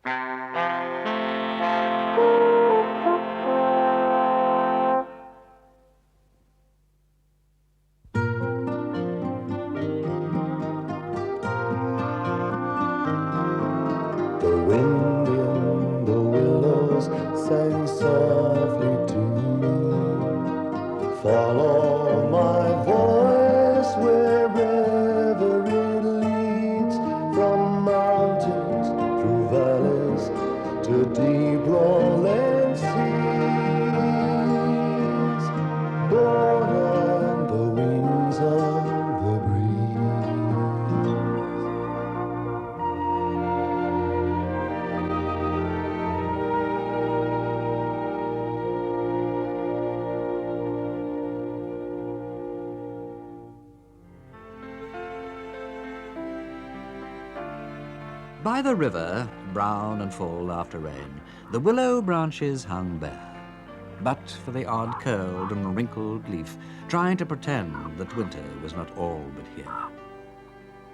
The wind in the willows sang softly to me. Follow my voice wherever it leads, from mountains through valleys to deep rolling seas, borne on the wings of the breeze. By the river, brown and full after rain, the willow branches hung bare, but for the odd curled and wrinkled leaf trying to pretend that winter was not all but here.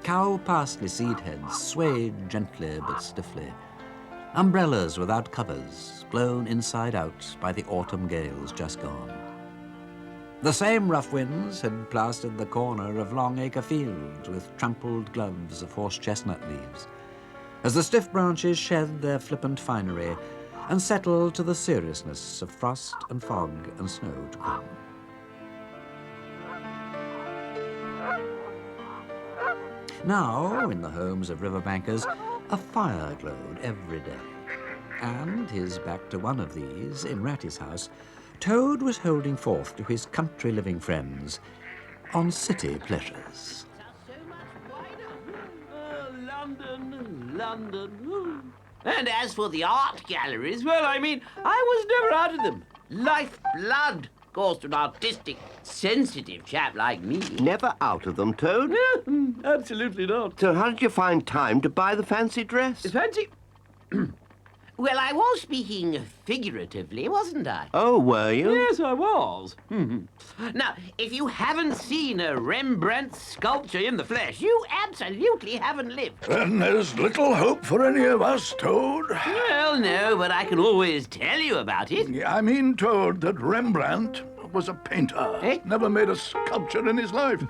Cow parsley seed heads swayed gently but stiffly, umbrellas without covers blown inside out by the autumn gales just gone. The same rough winds had plastered the corner of Longacre Field with trampled gloves of horse chestnut leaves, as the stiff branches shed their flippant finery and settled to the seriousness of frost and fog and snow to come. Now, in the homes of riverbankers, a fire glowed every day, and, his back to one of these, in Ratty's house, Toad was holding forth to his country-living friends on city pleasures. London. And as for the art galleries, well, I mean, I was never out of them. Lifeblood, of course, to an artistic, sensitive chap like me. Never out of them, Toad? Absolutely not. So how did you find time to buy the fancy dress? Fancy? Well, I was speaking figuratively, wasn't I? Oh, were you? Yes, I was. Now, if you haven't seen a Rembrandt sculpture in the flesh, you absolutely haven't lived. Then there's little hope for any of us, Toad. Well, no, but I can always tell you about it. I mean, Toad, that Rembrandt was a painter. Eh? Never made a sculpture in his life.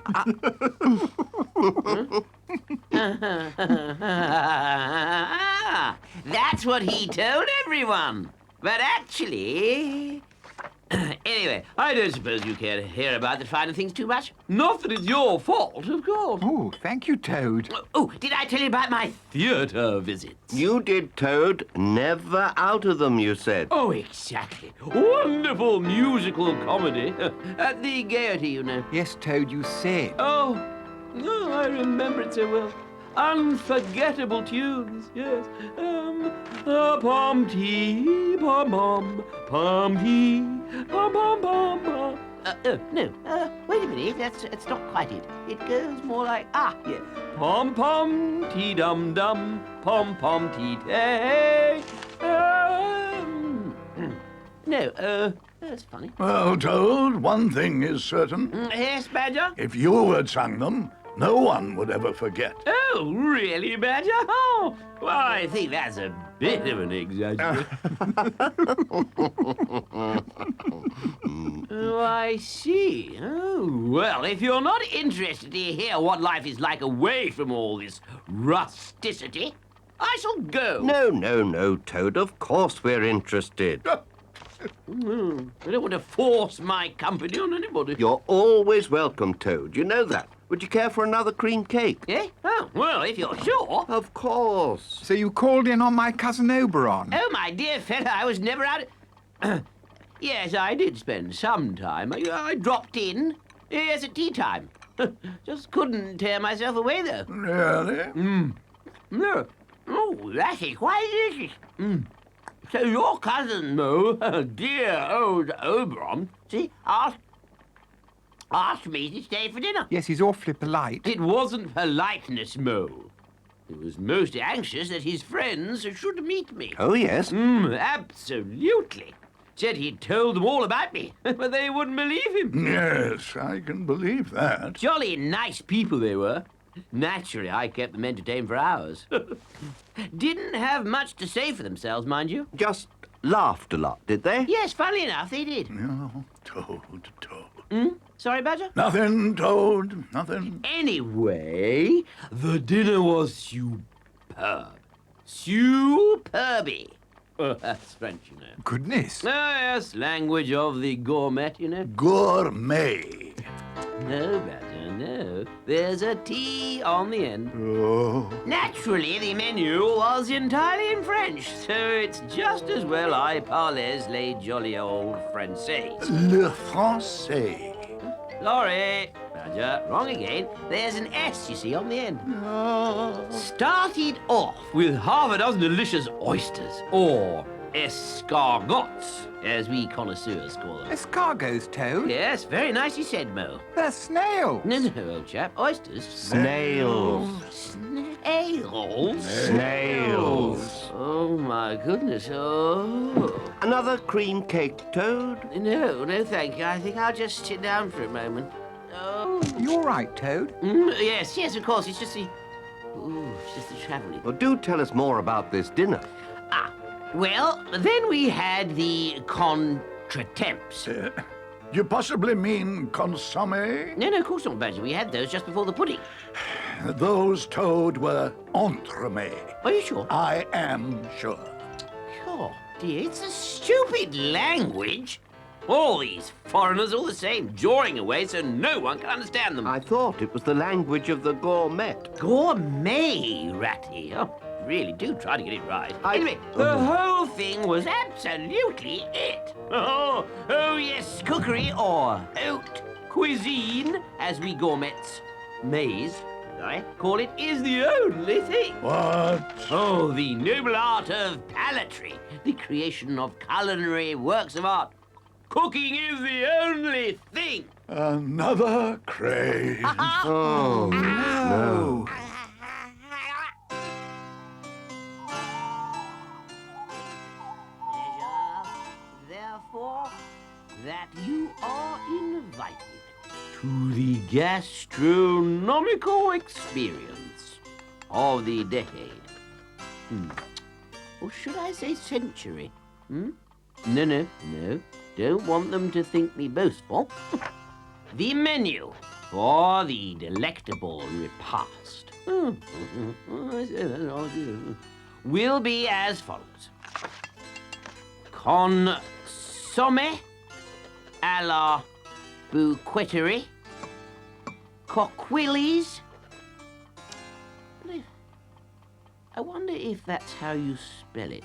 That's what he told everyone. But actually... Anyway, I don't suppose you care to hear about the finer things too much. Not that it's your fault, of course. Oh, thank you, Toad. Oh, did I tell you about my theatre visits? You did, Toad. Never out of them, you said. Oh, exactly. Wonderful musical comedy. At the Gaiety, you know. Yes, Toad, you said. Oh, I remember it so well. Unforgettable tunes, yes. Pom-tee, pom-pom, pom-tee, pom-pom-pom-pom. No, wait a minute, that's not quite it. It goes more like, yeah. Pom-pom-tee-dum-dum, pom-pom-tee-tay. No, that's funny. Well, Toad, one thing is certain. Yes, Badger? If you had sung them, no one would ever forget. Oh, really, Badger? Oh, well, I think that's a bit of an exaggeration. Oh, I see. Oh, well, if you're not interested to hear what life is like away from all this rusticity, I shall go. No, Toad. Of course we're interested. I don't want to force my company on anybody. You're always welcome, Toad. You know that. Would you care for another cream cake? Eh? Oh, well, if you're sure. Of course. So you called in on my cousin Auberon? Oh, my dear fellow, I was never out... Yes, I did spend some time. I dropped in. Yes, at tea time. Just couldn't tear myself away, though. Really? No. Oh, that is quite delicious. So your cousin, Mo, dear old Auberon, see, asked me to stay for dinner. Yes, he's awfully polite. It wasn't politeness, Mo. He was most anxious that his friends should meet me. Oh, yes? Absolutely. Said he'd told them all about me, but they wouldn't believe him. Yes, I can believe that. Jolly nice people they were. Naturally, I kept them entertained for hours. Didn't have much to say for themselves, mind you. Just laughed a lot, did they? Yes, funnily enough, they did. No, Toad. Sorry, Badger? Nothing, Toad, nothing. Anyway, the dinner was superb. Superby. Oh, that's French, you know. Goodness. Oh, yes, language of the gourmet, you know. Gourmet. No, Badger, no. There's a T on the end. Oh. Naturally, the menu was entirely in French, so it's just as well I parlez les jolly old Français. Le Français. Sorry, Badger, wrong again. There's an S, you see, on the end. Started off with half a dozen delicious oysters, or escargots, as we connoisseurs call them. Escargots, Toad. Yes, very nicely said, Mo. They're snails. No, old chap, oysters. Snails. Snails? Snails. Oh, my goodness, oh. Another cream cake, Toad? No, thank you. I think I'll just sit down for a moment. Oh. You all right, Toad? Yes, of course. It's just the... Ooh, it's just the travelling. Well, do tell us more about this dinner. Well, then we had the contretemps. You possibly mean consommé? No, of course not, Badger. We had those just before the pudding. Those, Toad, were entremets. Are you sure? I am sure. Oh, dear, it's a stupid language. All these foreigners all the same, jawing away so no one can understand them. I thought it was the language of the gourmet. Gourmet, Ratty. Oh, really do try to get it right. Anyway, the whole thing was absolutely it. Oh, yes, cookery or haute cuisine, as we gourmets, call it, is the only thing. What? Oh, the noble art of palatry, the creation of culinary works of art. Cooking is the only thing. Another craze. Oh, no. Therefore, that you are invited to the gastronomical experience of the decade. Or should I say century? No. Don't want them to think me boastful. The menu for the delectable repast will be as follows. Consommé à la bouqueterie, coquilles. I wonder if that's how you spell it.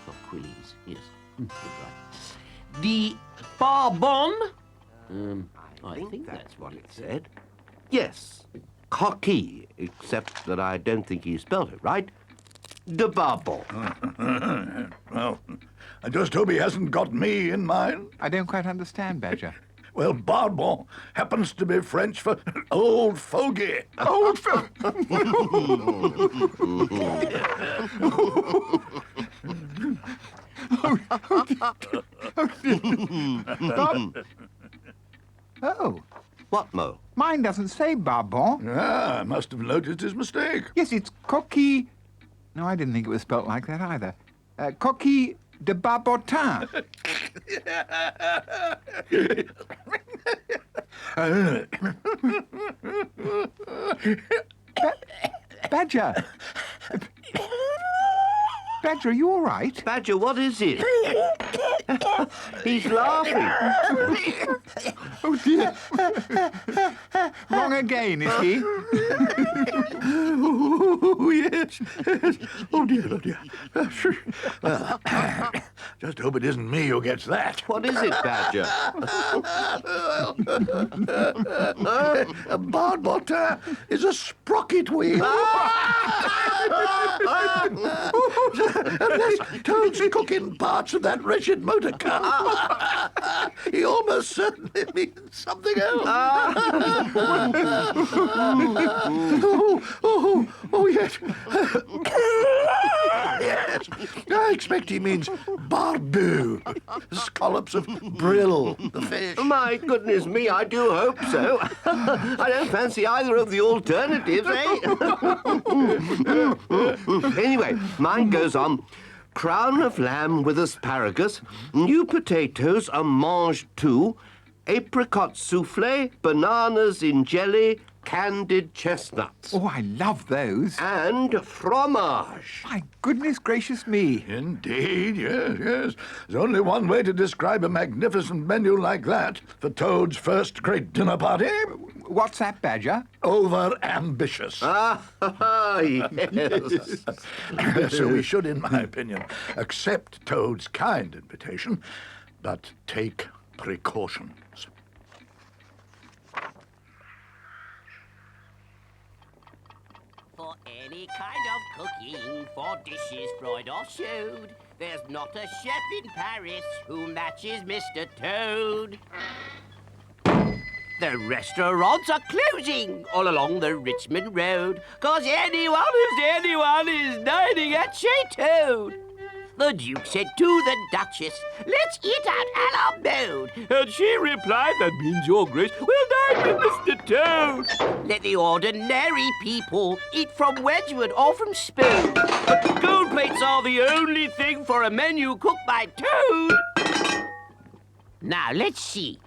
Coquilles, yes. Good, right. The barbon. I think that's what it said. Yes, coquille, except that I don't think he spelled it right. De barbon. Well, I just hope he hasn't got me in mind. I don't quite understand, Badger. Well, barbon happens to be French for old fogey. Old fogey. Oh, What, Mo? mine doesn't say barbon. I must have noticed his mistake. Yes, it's coquille. No, I didn't think it was spelt like that either. Coquille de barbotin. Badger. Badger, are you all right? Badger, what is it? He's laughing. Oh, dear. Wrong again, is he? Oh, yes. Oh, dear. Just hope it isn't me who gets that. What is it, Badger? A barbotin is a sprocket wheel. Unless Toad's cooking parts of that wretched motor car. He almost certainly means something else. Oh, yes. Yes. I expect he means barbu, scallops of brill, the fish. My goodness me, I do hope so. I don't fancy either of the alternatives, eh? Anyway, mine goes on. Crown of lamb with asparagus, new potatoes, a mange tout, apricot soufflé, bananas in jelly, candied chestnuts. Oh, I love those. And fromage. My goodness gracious me. Indeed, yes, yes. There's only one way to describe a magnificent menu like that for Toad's first great dinner party. What's that, Badger? Over-ambitious. Yes. So we should, in my opinion, accept Toad's kind invitation, but take precautions. For any kind of cooking, for dishes fried or showed, there's not a chef in Paris who matches Mr. Toad. The restaurants are closing all along the Richmond Road, 'cause anyone is dining at Chez Toad. The Duke said to the Duchess, "Let's eat out a la mode." And she replied, "That means your grace will dine with Mr. Toad." Let the ordinary people eat from Wedgwood or from spoon. But gold plates are the only thing for a menu cooked by Toad. Now, let's see.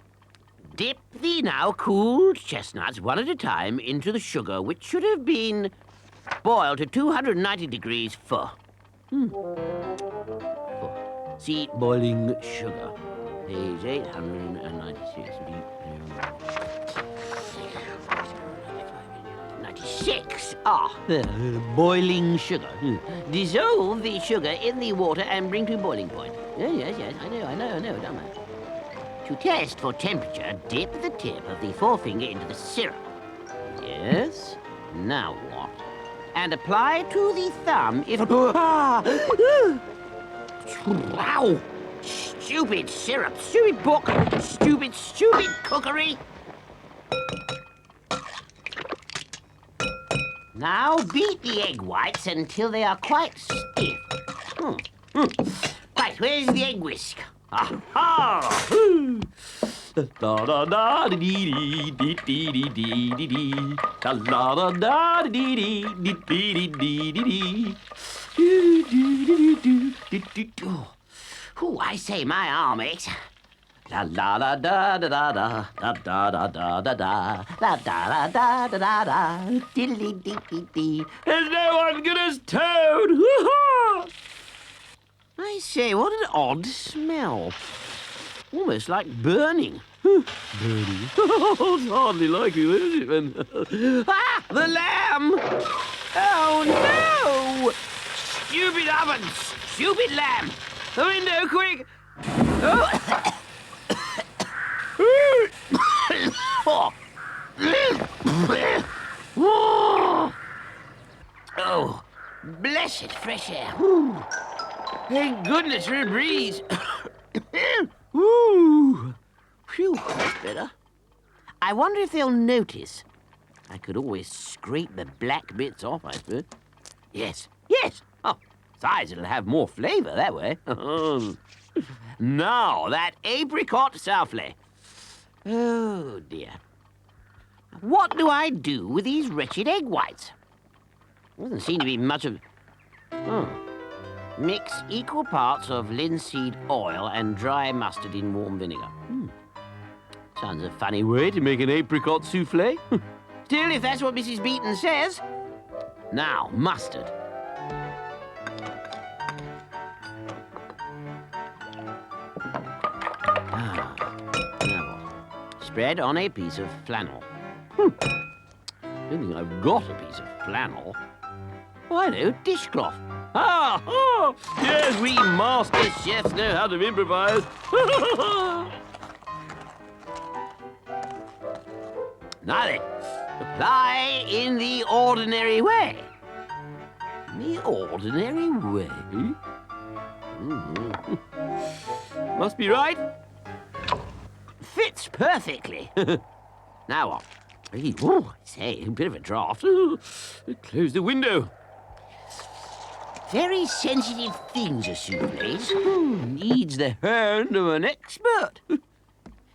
Dip the now cooled chestnuts one at a time into the sugar, which should have been boiled to 290 degrees for. See, boiling sugar. Page 896. 96. Boiling sugar. Dissolve the sugar in the water and bring to boiling point. Yes, I know, don't I? To test for temperature, dip the tip of the forefinger into the syrup. Yes. Now what? And apply to the thumb if... Wow! Stupid syrup, stupid book, stupid cookery. Now beat the egg whites until they are quite stiff. Right, where's the egg whisk? Aha! Da da da dee dee dee dee dee dee dee da da da da dee dee dee dee dee dee dee. Oh, I say, my arm aches. La la la da da da da da da da da da da da da da da da da diddly dee dee dee. There's no one good as Toad. I say, what an odd smell. Almost like burning. Burning? It's hardly like you, is it? Ah! The lamb! Oh, no! Stupid oven! Stupid lamb! The window, quick! Oh, blessed fresh air. Thank goodness for a breeze. Ooh. Phew, that's better. I wonder if they'll notice. I could always scrape the black bits off, I suppose. Yes. Oh, besides, it'll have more flavour that way. Now, that apricot souffle. Oh, dear. What do I do with these wretched egg whites? Doesn't seem to be much of... Mix equal parts of linseed oil and dry mustard in warm vinegar. Sounds a funny way to make an apricot souffle. Still, if that's what Mrs. Beeton says. Now, mustard. Now what? Spread on a piece of flannel. Don't think I've got a piece of flannel. Oh, I know, dishcloth. Yes, we master chefs know how to improvise. Now then, apply in the ordinary way. The ordinary way? Must be right. Fits perfectly. Now what? Oh, say, a bit of a draft. Close the window. Very sensitive things are soufflés. Needs the hand of an expert.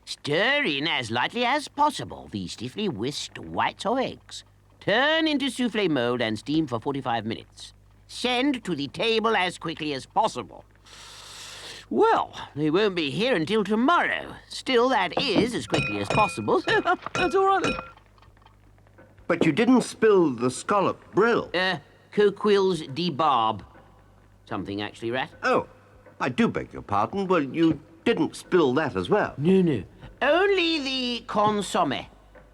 Stir in as lightly as possible the stiffly whisked whites of eggs. Turn into soufflé mold and steam for 45 minutes. Send to the table as quickly as possible. Well, they won't be here until tomorrow. Still, that is as quickly as possible. That's all right then. But you didn't spill the scallop brill. Coquilles de barbe. Something actually, Rat? Oh, I do beg your pardon. Well, you didn't spill that as well. No. Only the consommé.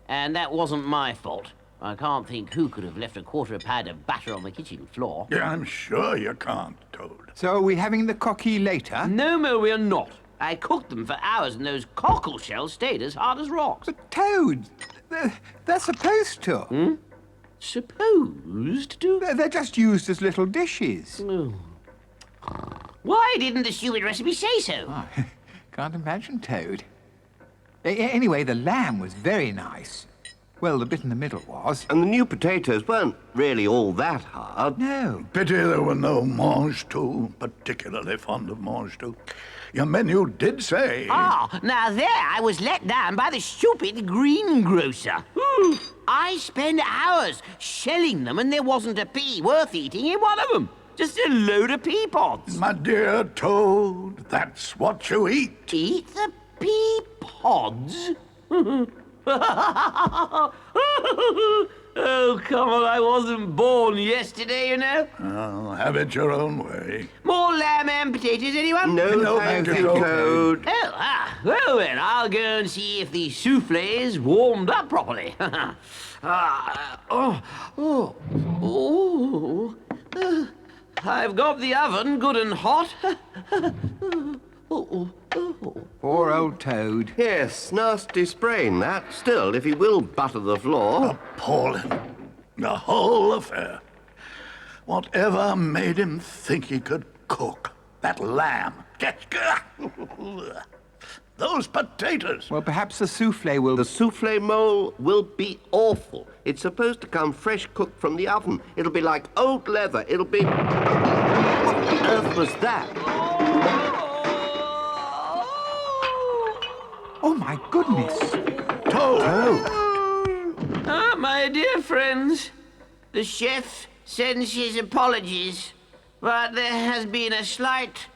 And that wasn't my fault. I can't think who could have left a quarter of a pound of butter on the kitchen floor. Yeah, I'm sure you can't, Toad. So are we having the coquille later? No, we're not. I cooked them for hours and those cockle shells stayed as hard as rocks. But Toad, they're supposed to. Supposed to? They're just used as little dishes. Oh. Why didn't the stupid recipe say so? Oh, can't imagine, Toad. Anyway, the lamb was very nice. Well, the bit in the middle was. And the new potatoes weren't really all that hard. No. Pity there were no mange tout. Particularly fond of mange tout. Your menu did say... Ah, now there I was let down by the stupid greengrocer. I spent hours shelling them and there wasn't a pea worth eating in one of them. Just a load of pea pods. My dear Toad, that's what you eat. Eat the pea pods? Oh, come on, I wasn't born yesterday, you know. Oh, have it your own way. More lamb and potatoes, anyone? No, thank you, Toad. Well then, I'll go and see if the souffle's warmed up properly. I've got the oven good and hot. Poor old Toad. Yes, nasty sprain, that. Still, if he will butter the floor... Appalling. The whole affair. Whatever made him think he could cook? That lamb. Those potatoes. Well, perhaps the souffle will... The souffle mole will be awful. It's supposed to come fresh cooked from the oven. It'll be like old leather. It'll be... What on earth was that? Oh, my goodness. Toad. Ah, my dear friends, the chef sends his apologies, but there has been a slight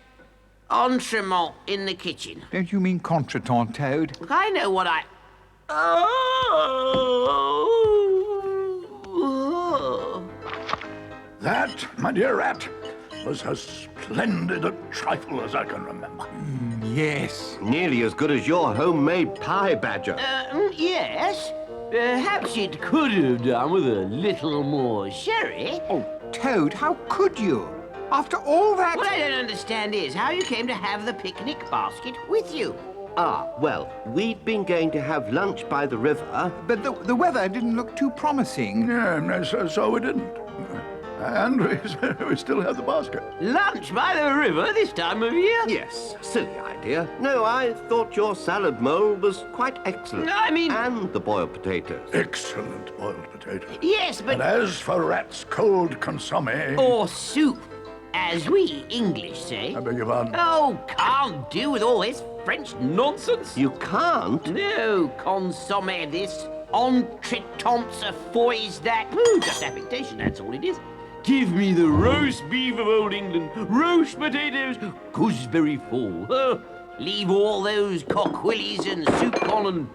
entremont in the kitchen. Don't you mean contretemps, Toad? Look, I know what I... Oh. That, my dear Rat, was as splendid a trifle as I can remember. Yes. Nearly as good as your homemade pie, Badger. Yes. Perhaps it could have done with a little more sherry. Oh, Toad, how could you? After all that... What I don't understand is how you came to have the picnic basket with you. Ah, well, we'd been going to have lunch by the river. But the weather didn't look too promising. Yeah, no, so we didn't. And we still have the basket. Lunch by the river this time of year? Yes, silly idea. No, I thought your salad mole was quite excellent. I mean... And the boiled potatoes. Excellent boiled potatoes. Yes, but... And as for Rat's cold consommé... Or soup, as we English say. I beg your pardon? Oh, can't do with all this French nonsense. You can't? No, consommé this, entrecôte a fours that. Just affectation, that's all it is. Give me the roast beef of old England, roast potatoes, gooseberry fall. Leave all those coquilles and soup con and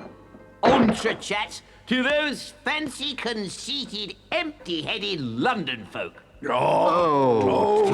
entrechats to those fancy, conceited, empty-headed London folk. Oh,